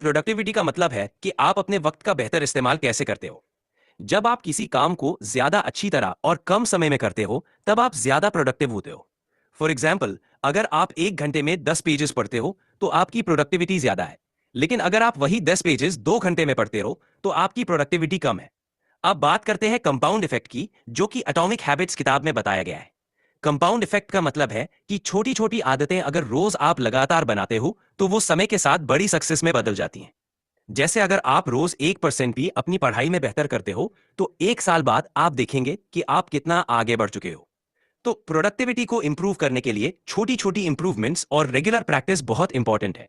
Productivity का मतलब है कि आप अपने वक्त का बेहतर इस्तेमाल कैसे करते हो। जब आप किसी काम को ज्यादा अच्छी तरह और कम समय में करते हो तब आप ज्यादा प्रोडक्टिव होते हो। फॉर एग्जाम्पल, अगर आप 1 घंटे में 10 पेजेस पढ़ते हो तो आपकी प्रोडक्टिविटी ज्यादा है। लेकिन अगर आप वही 10 पेजेस 2 घंटे में पढ़ते हो तो आपकी प्रोडक्टिविटी कम है। अब बात करते हैं कंपाउंड इफेक्ट की, जो कि एटॉमिक हैबिट्स किताब में बताया गया है। कंपाउंड इफेक्ट का मतलब है कि छोटी छोटी आदतें अगर रोज आप लगातार बनाते हो तो वो समय के साथ बड़ी सक्सेस में बदल जाती हैं। जैसे अगर आप रोज 1% भी अपनी पढ़ाई में बेहतर करते हो तो 1 साल बाद आप देखेंगे कि आप कितना आगे बढ़ चुके हो। तो प्रोडक्टिविटी को इंप्रूव करने के लिए छोटी छोटी इंप्रूवमेंट्स और रेगुलर प्रैक्टिस बहुत इंपॉर्टेंट है।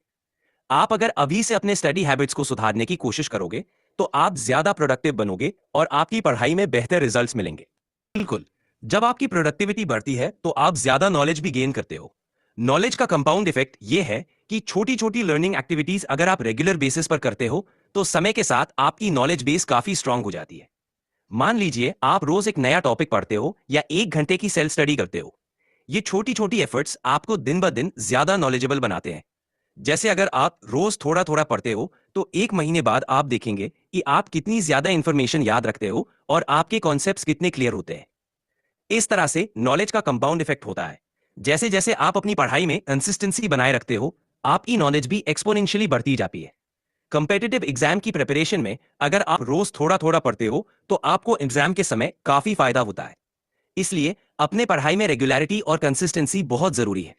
आप अगर अभी से अपने स्टडी हैबिट्स को सुधारने की कोशिश करोगे तो आप ज्यादा प्रोडक्टिव बनोगे और आपकी पढ़ाई में बेहतर रिजल्ट्स मिलेंगे। बिल्कुल। जब आपकी प्रोडक्टिविटी बढ़ती है तो आप ज्यादा नॉलेज भी गेन करते हो। नॉलेज का कंपाउंड इफेक्ट यह है कि छोटी छोटी लर्निंग एक्टिविटीज अगर आप रेगुलर बेसिस पर करते हो तो समय के साथ आपकी नॉलेज बेस काफी स्ट्रांग हो जाती है। मान लीजिए आप रोज एक नया टॉपिक पढ़ते हो या 1 घंटे की सेल्फ स्टडी करते हो। ये छोटी छोटी एफर्ट्स आपको दिन ब दिन ज्यादा नॉलेजेबल बनाते हैं। जैसे अगर आप रोज थोड़ा थोड़ा पढ़ते हो तो 1 महीने बाद आप देखेंगे कि आप कितनी ज्यादा इंफॉर्मेशन याद रखते हो और आपके कॉन्सेप्ट्स कितने क्लियर होते हैं। इस तरह से नॉलेज का कंपाउंड इफेक्ट होता है। जैसे जैसे आप अपनी पढ़ाई में कंसिस्टेंसी बनाए रखते हो आपकी नॉलेज भी एक्सपोनेंशियली बढ़ती जाती है। कंपेटिटिव एग्जाम की प्रिपरेशन में अगर आप रोज थोड़ा थोड़ा पढ़ते हो तो आपको एग्जाम के समय काफी फायदा होता है। इसलिए अपने पढ़ाई में रेगुलरिटी और कंसिस्टेंसी बहुत जरूरी है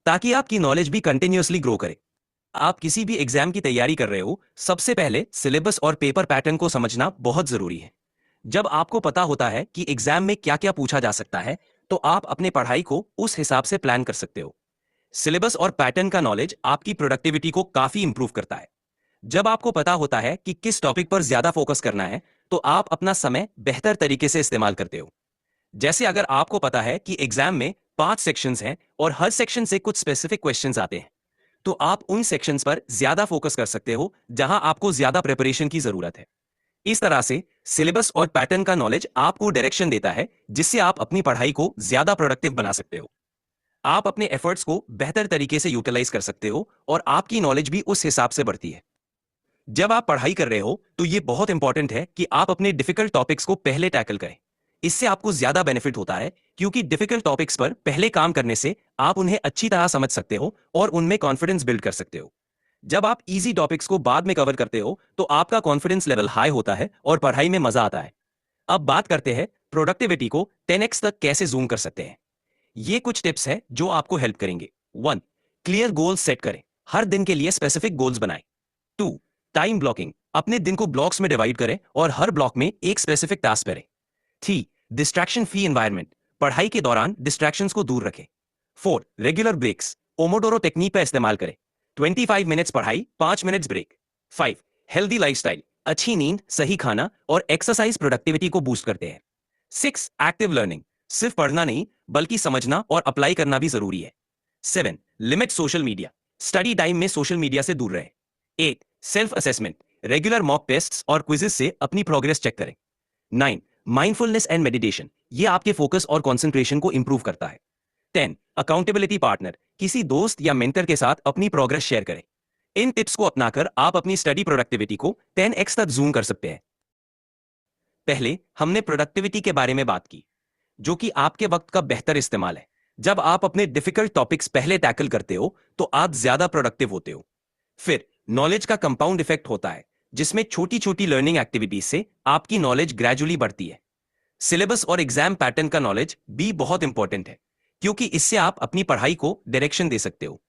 ताकि आपकी नॉलेज भी कंटिन्यूअसली ग्रो करे। आप किसी भी एग्जाम की तैयारी कर रहे हो, सबसे पहले सिलेबस और पेपर पैटर्न को समझना बहुत जरूरी है। जब आपको पता होता है कि एग्जाम में क्या क्या पूछा जा सकता है तो आप अपने पढ़ाई को उस हिसाब से प्लान कर सकते हो। सिलेबस और पैटर्न का नॉलेज आपकी प्रोडक्टिविटी को काफी इंप्रूव करता है। जब आपको पता होता है कि किस टॉपिक पर ज्यादा फोकस करना है तो आप अपना समय बेहतर तरीके से इस्तेमाल करते हो। जैसे अगर आपको पता है कि एग्जाम में 5 सेक्शंस हैं और हर सेक्शन से कुछ स्पेसिफिक क्वेश्चंस आते हैं तो आप उन सेक्शंस पर ज्यादा फोकस कर सकते हो जहां आपको ज्यादा प्रिपरेशन की जरूरत है। इस तरह से सिलेबस और पैटर्न का नॉलेज आपको डायरेक्शन देता है जिससे आप अपनी पढ़ाई को ज्यादा प्रोडक्टिव बना सकते हो। आप अपने एफर्ट्स को बेहतर तरीके से यूटिलाइज कर सकते हो और आपकी नॉलेज भी उस हिसाब से बढ़ती है। जब आप पढ़ाई कर रहे हो तो यह बहुत इंपॉर्टेंट है कि आप अपने डिफिकल्ट टॉपिक्स को पहले टैकल करें। इससे आपको ज्यादा बेनिफिट होता है क्योंकि डिफिकल्ट टॉपिक्स पर पहले काम करने से आप उन्हें अच्छी तरह समझ सकते हो और उनमें कॉन्फिडेंस बिल्ड कर सकते हो। जब आप इजी टॉपिक्स को बाद में कवर करते हो तो आपका कॉन्फिडेंस लेवल हाई होता है और पढ़ाई में मजा आता है। अब बात करते हैं प्रोडक्टिविटी को 10x तक कैसे जूम कर सकते हैं। ये कुछ टिप्स हैं जो आपको हेल्प करेंगे। 1, क्लियर गोल्स सेट करें। हर दिन के लिए स्पेसिफिक गोल्स बनाएं। 2, टाइम ब्लॉकिंग। अपने दिन को ब्लॉक्स में डिवाइड करें और हर ब्लॉक में एक स्पेसिफिक टास्क करें। 3, डिस्ट्रैक्शन फ्री एनवायरनमेंट। पढ़ाई के दौरान डिस्ट्रैक्शंस को दूर रखें। 4, रेगुलर ब्रेक्स। पोमोडोरो टेक्निक का इस्तेमाल करें। 25 मिनट्स पढ़ाई, 5 मिनट्स ब्रेक। 5, healthy lifestyle. अच्छी नींद, सही खाना और एक्सरसाइज प्रोडक्टिविटी को बूस्ट करते हैं। 6, एक्टिव लर्निंग। सिर्फ पढ़ना नहीं बल्कि समझना और अप्लाई करना भी जरूरी है। 7, limit social media. Study time में सोशल मीडिया से दूर रहे। 8, self assessment. Regular mock tests और क्विजेस से अपनी प्रोग्रेस चेक करें। 9, माइंडफुलनेस एंड मेडिटेशन। ये आपके फोकस और कंसंट्रेशन को इंप्रूव करता है। 10, अकाउंटेबिलिटी पार्टनर। किसी दोस्त या मेंटर के साथ अपनी प्रोग्रेस शेयर करें। इन टिप्स को अपनाकर आप अपनी स्टडी प्रोडक्टिविटी को 10x तक जूम कर सकते हैं। पहले हमने प्रोडक्टिविटी के बारे में बात की, जो कि आपके वक्त का बेहतर इस्तेमाल है। जब आप अपने डिफिकल्ट टॉपिक्स पहले टैकल करते हो तो आप ज्यादा प्रोडक्टिव होते हो। फिर नॉलेज का कंपाउंड इफेक्ट होता है जिसमें छोटी छोटी लर्निंग एक्टिविटीज से आपकी नॉलेज ग्रेजुअली बढ़ती है। सिलेबस और एग्जाम पैटर्न का नॉलेज भी बहुत इंपॉर्टेंट है क्योंकि इससे आप अपनी पढ़ाई को डायरेक्शन दे सकते हो।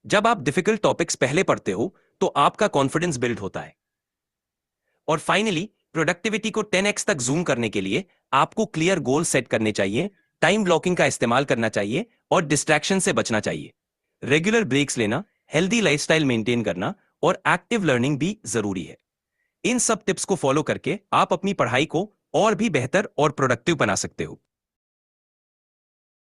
जब आप डिफिकल्ट टॉपिक्स पहले पढ़ते हो तो आपका कॉन्फिडेंस बिल्ड होता है। और फाइनली प्रोडक्टिविटी को 10x तक जूम करने के लिए आपको क्लियर गोल सेट करने चाहिए, टाइम ब्लॉकिंग का इस्तेमाल करना चाहिए और डिस्ट्रैक्शन से बचना चाहिए। रेगुलर ब्रेक्स लेना, हेल्दी लाइफस्टाइल मेंटेन करना और एक्टिव लर्निंग भी जरूरी है। इन सब टिप्स को फॉलो करके आप अपनी पढ़ाई को और भी बेहतर और प्रोडक्टिव बना सकते हो।